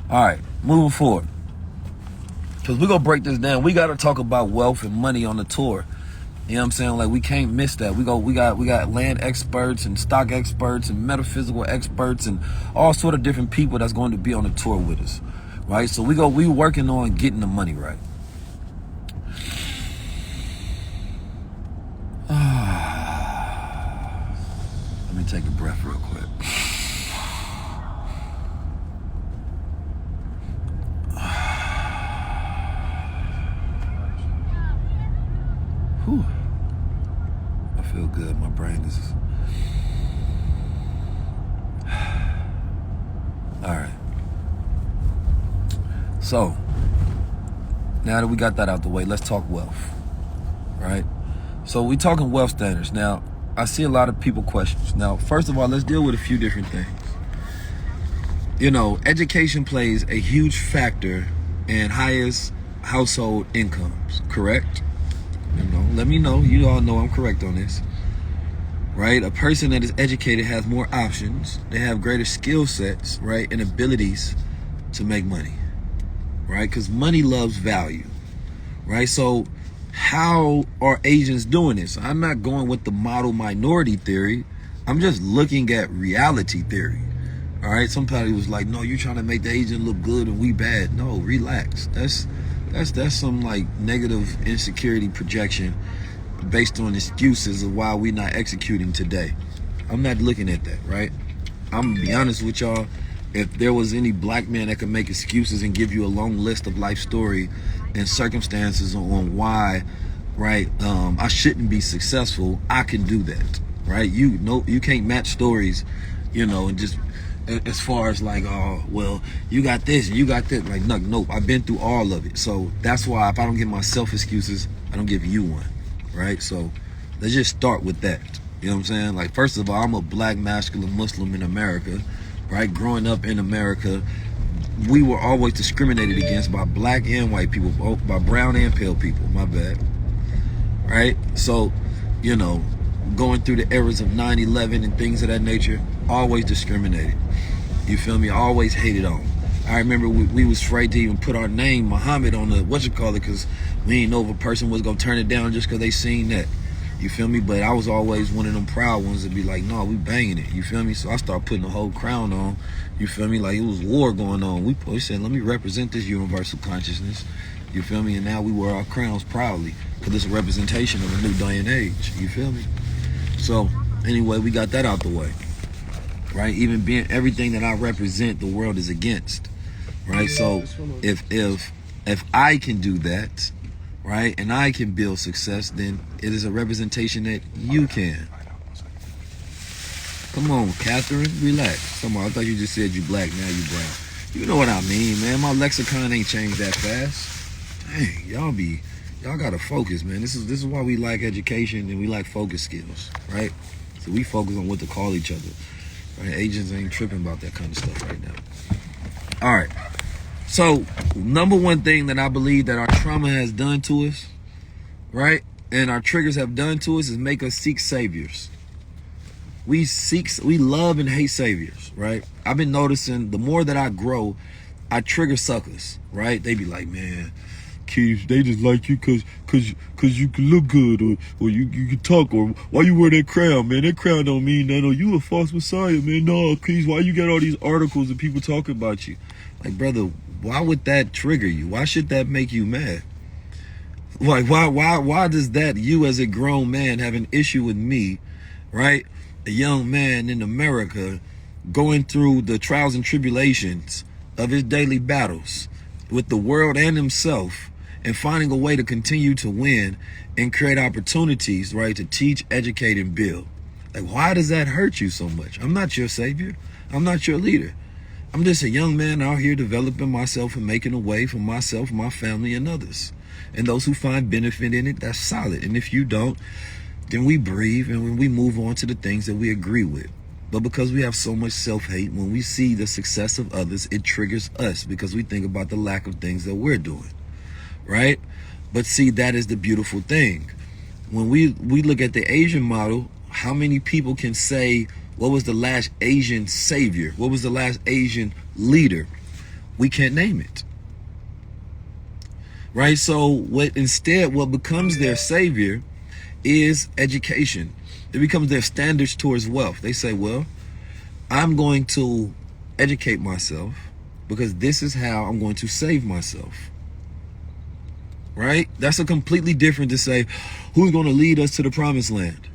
All right, moving forward. Because we're going to break this down. We got to talk about wealth and money on the tour. You know what I'm saying? Like, we can't miss that. We got land experts and stock experts and metaphysical experts and all sort of different people that's going to be on the tour with us, right? So we working on getting the money right. Let me take a breath real quick. Whew. I feel good. My brain is... All right. So, now that we got that out the way, let's talk wealth, right? So we talking wealth standards. Now, I see a lot of people questions. Now, first of all, let's deal with a few different things. You know, education plays a huge factor in highest household incomes, correct? You know, let me know. You all know I'm correct on this, right? A person that is educated has more options. They have greater skill sets, right, and abilities to make money, right? Because money loves value, right? So how are Asians doing this? I'm not going with the model minority theory. I'm just looking at reality theory, all right? Somebody was like, no, you're trying to make the Asian look good and we bad. No, relax. That's some like negative insecurity projection based on excuses of why we're not executing today. I'm not looking at that, right? I'm gonna be honest with y'all. If there was any black man that could make excuses and give you a long list of life story and circumstances on why, right, I shouldn't be successful, I can do that, right? You can't match stories, you know, and just as far as like, oh, well, you got this and you got that. Like, nope, I've been through all of it. So that's why if I don't give myself excuses, I don't give you one, right? So let's just start with that. You know what I'm saying? Like, first of all, I'm a black masculine Muslim in America, right? Growing up in America, we were always discriminated against by black and white people, by brown and pale people, my bad, right? So, you know, going through the eras of 9/11 and things of that nature, always discriminated. You feel me? Always hated on. I remember we was afraid to even put our name, Muhammad, on the because we didn't know if a person was going to turn it down just because they seen that. You feel me? But I was always one of them proud ones to be like, no, we banging it. You feel me? So I started putting the whole crown on. You feel me? Like it was war going on. We said, let me represent this universal consciousness. You feel me? And now we wear our crowns proudly because it's a representation of a new day and age. You feel me? So anyway, we got that out the way, right? Even being everything that I represent, the world is against, right? So if I can do that, right, and I can build success, then it is a representation that you can. Come on, Catherine, relax. Come on, I thought you just said you black, now you brown. You know what I mean, man. My lexicon ain't changed that fast. Dang, y'all gotta focus, man. This is why we like education and we like focus skills, right? So we focus on what to call each other, right? Agents ain't tripping about that kind of stuff right now. All right. So, number one thing that I believe that our trauma has done to us, right, and our triggers have done to us is make us seek saviors. We love and hate saviors, right? I've been noticing the more that I grow, I trigger suckers, right? They be like, man, Keith, they just like you cause you can look good or you can talk, or why you wear that crown, man? That crown don't mean nothing. Or you a false messiah, man. No, Keith, why you got all these articles and people talking about you? Like, brother, why would that trigger you? Why should that make you mad? Like, why does that, you as a grown man, have an issue with me, right? A young man in America going through the trials and tribulations of his daily battles with the world and himself, and finding a way to continue to win and create opportunities, right, to teach, educate, and build. Like, why does that hurt you so much? I'm not your savior. I'm not your leader. I'm just a young man out here developing myself and making a way for myself, my family, and others. And those who find benefit in it, that's solid. And if you don't, then we breathe and we move on to the things that we agree with. But because we have so much self-hate, when we see the success of others, it triggers us because we think about the lack of things that we're doing, right? But see, that is the beautiful thing. When we look at the Asian model, how many people can say, what was the last Asian savior? What was the last Asian leader? We can't name it. Right? So what becomes their savior is education. It becomes their standards towards wealth. They say, well, I'm going to educate myself because this is how I'm going to save myself. Right? That's a completely different to say, who's going to lead us to the promised land?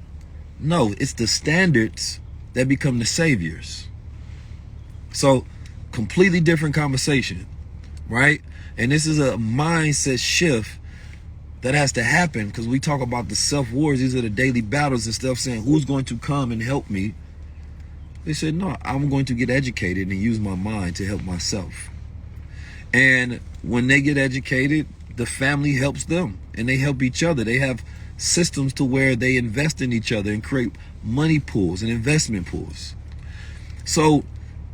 No, it's the standards that become the saviors. So, completely different conversation, right? And this is a mindset shift that has to happen because we talk about the self-wars. These are the daily battles and stuff, saying, who's going to come and help me? They said, no, I'm going to get educated and use my mind to help myself. And when they get educated, the family helps them and they help each other. They have systems to where they invest in each other and create money pools and investment pools. So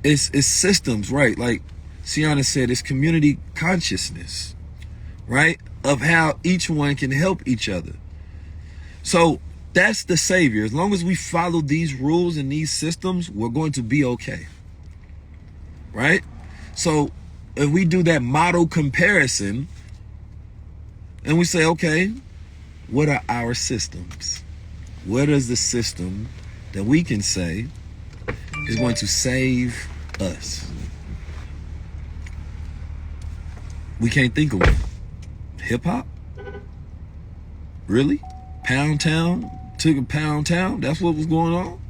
it's systems, right? Like Sienna said, it's community consciousness, right? Of how each one can help each other. So that's the savior. As long as we follow these rules and these systems, we're going to be okay, right? So if we do that model comparison and we say, okay, what are our systems? What is the system that we can say is going to save us? We can't think of one. Hip hop? Really? Pound Town? Took a Pound Town? That's what was going on?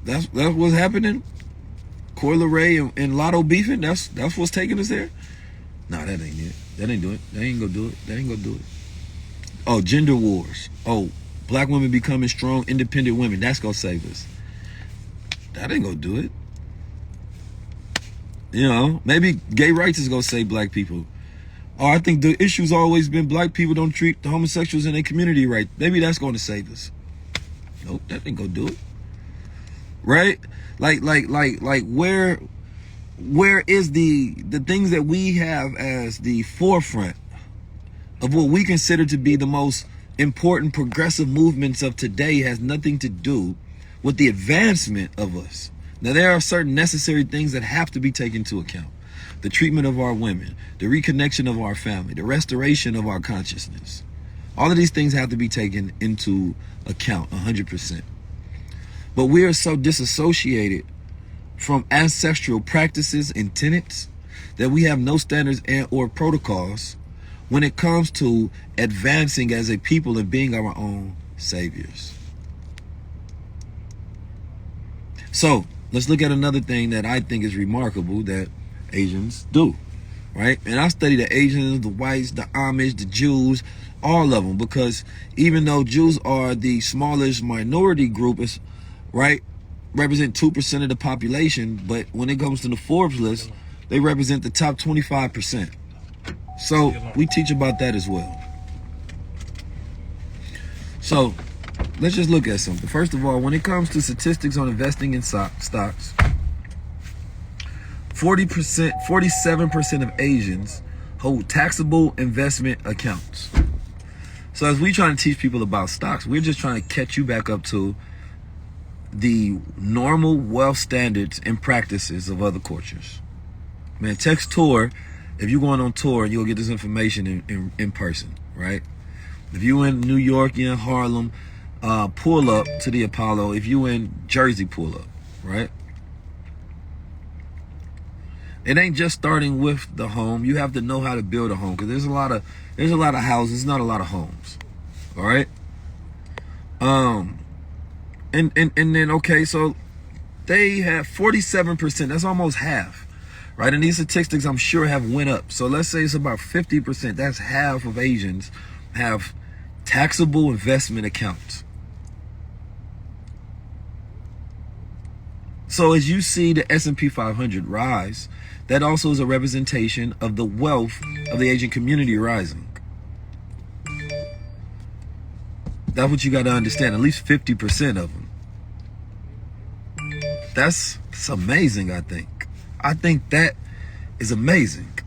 That's what's happening? Coi Leray and Lotto beefing? That's what's taking us there? Nah, that ain't it. That ain't do it. That ain't gonna do it. That ain't gonna do it. Oh, gender wars. Oh, black women becoming strong, independent women. That's gonna save us. That ain't gonna do it. You know, maybe gay rights is gonna save black people. Or I think the issue's always been black people don't treat the homosexuals in their community right. Maybe that's gonna save us. Nope, that ain't gonna do it. Right? Like where is the things that we have as the forefront of what we consider to be the most important progressive movements of today has nothing to do with the advancement of us. Now, there are certain necessary things that have to be taken into account. The treatment of our women, the reconnection of our family, the restoration of our consciousness. All of these things have to be taken into account 100%. But we are so disassociated from ancestral practices and tenets that we have no standards and or protocols when it comes to advancing as a people and being our own saviors. So let's look at another thing that I think is remarkable that Asians do, right? And I study the Asians, the whites, the Amish, the Jews, all of them, because even though Jews are the smallest minority group, it's, right, represent 2% of the population, but when it comes to the Forbes list, they represent the top 25%. So we teach about that as well. So let's just look at something. First of all, when it comes to statistics on investing in stocks, 47% of Asians hold taxable investment accounts. So as we trying to teach people about stocks, we're just trying to catch you back up to the normal wealth standards and practices of other cultures. Man, text tour. If you're going on tour, you'll get this information in person, right? If you in New York, you're in Harlem, pull up to the Apollo. If you in Jersey, pull up, right? It ain't just starting with the home. You have to know how to build a home, because there's a lot of houses, not a lot of homes. All right. And then okay, so they have 47%. That's almost half. Right, and these statistics I'm sure have went up. So let's say it's about 50%. That's half of Asians have taxable investment accounts. So as you see the S&P 500 rise, that also is a representation of the wealth of the Asian community rising. That's what you got to understand. At least 50% of them. That's amazing, I think. I think that is amazing.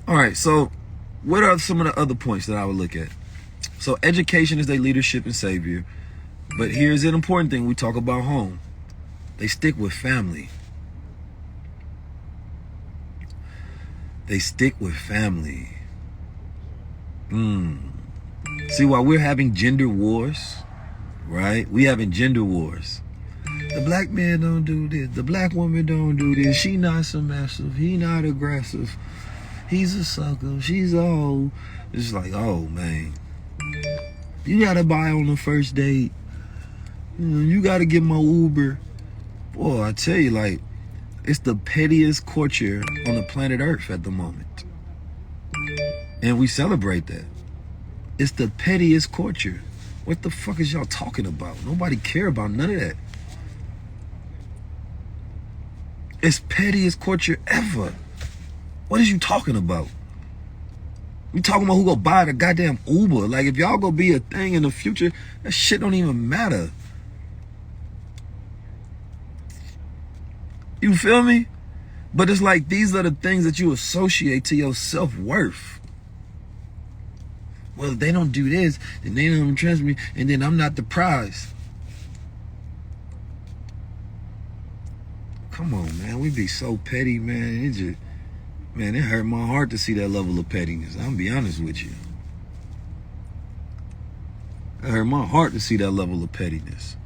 All right, so what are some of the other points that I would look at? So education is their leadership and savior. But here's an important thing. We talk about home. They stick with family. They stick with family. See, while we're having gender wars, right? We having gender wars. The black man don't do this. The black woman don't do this. She not submissive. He not aggressive. He's a sucker. She's a hoe. It's like, oh, man. You got to buy on the first date. You got to get my Uber. Boy, I tell you, like, it's the pettiest culture on the planet Earth at the moment. And we celebrate that. It's the pettiest culture. What the fuck is y'all talking about? Nobody care about none of that. It's pettiest culture ever. What is you talking about? We talking about who go buy the goddamn Uber. Like, if y'all gonna be a thing in the future, that shit don't even matter. You feel me? But it's like, these are the things that you associate to your self-worth. Well, if they don't do this, then they don't trust me, and then I'm not the prize. Come on, man. We be so petty, man. It hurt my heart to see that level of pettiness. I'm gonna be honest with you. It hurt my heart to see that level of pettiness.